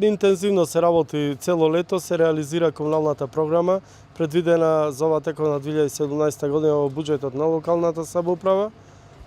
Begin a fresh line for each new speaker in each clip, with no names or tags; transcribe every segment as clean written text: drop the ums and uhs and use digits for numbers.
Интензивно се работи цело лето, се реализира комуналната програма, предвидена за ова тековна 2017 година во буџетот на локалната самоуправа.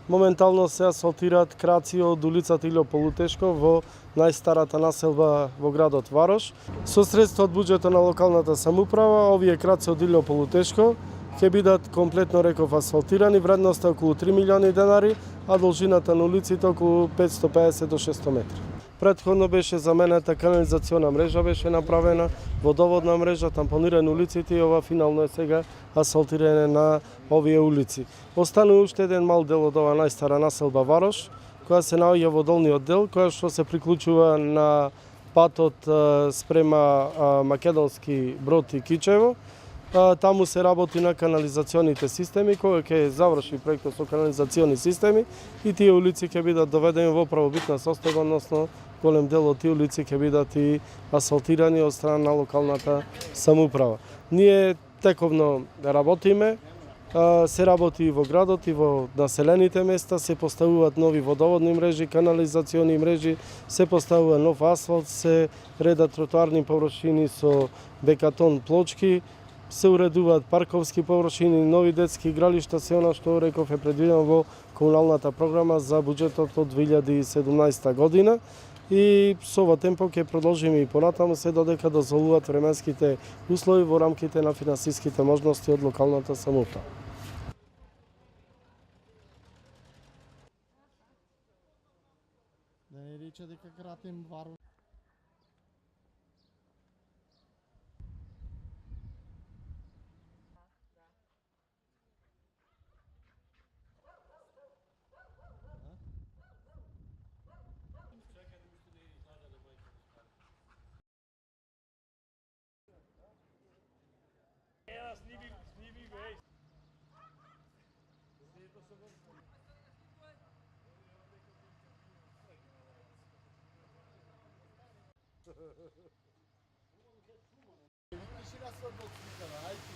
Моментално се асфалтираат краци од улицата Илио Полутешко во најстарата населба во градот Варош. Со средства од буџетот на локалната самоуправа, овие краци од Илио Полутешко ќе бидат комплетно, реков, асфалтирани, вредноста околу 3 милиони денари, а должината на улиците околу 550 до 600 метри. Претходно беше заменета канализациона мрежа, беше направена водоводна мрежа, тампонирани улиците и ова финално е сега асфалтирање на овие улици. Останува уште еден мал дел од ова најстара населба Варош, која се наоѓа во долниот дел, која што се приклучува на патот спрема Македонски Брод и Кичево. Таму се работи на канализационите системи, кога ќе заврши проектот со канализациони системи и тие улици ќе бидат доведени во правобитна состојба, односно голем дел од тие улици ќе бидат и асфалтирани од страна на локалната самоуправа. Ние тековно работиме, се работи и во градот и во населените места, се поставуваат нови водоводни мрежи, канализациони мрежи, се поставува нов асфалт, се редат тротоарни површини со бекатон плочки, се уредуваат парковски површини, нови детски игралишта, се она што реков е предвидено во комуналната програма за буџетот од 2017 година. И со ова темпо ќе продолжиме и понатаму се додека дозволуваат временските услови во рамките на финансиските можности од локалната самоуправа.
Да не рече дека кратим Варош. Тишина со Бог, ајде.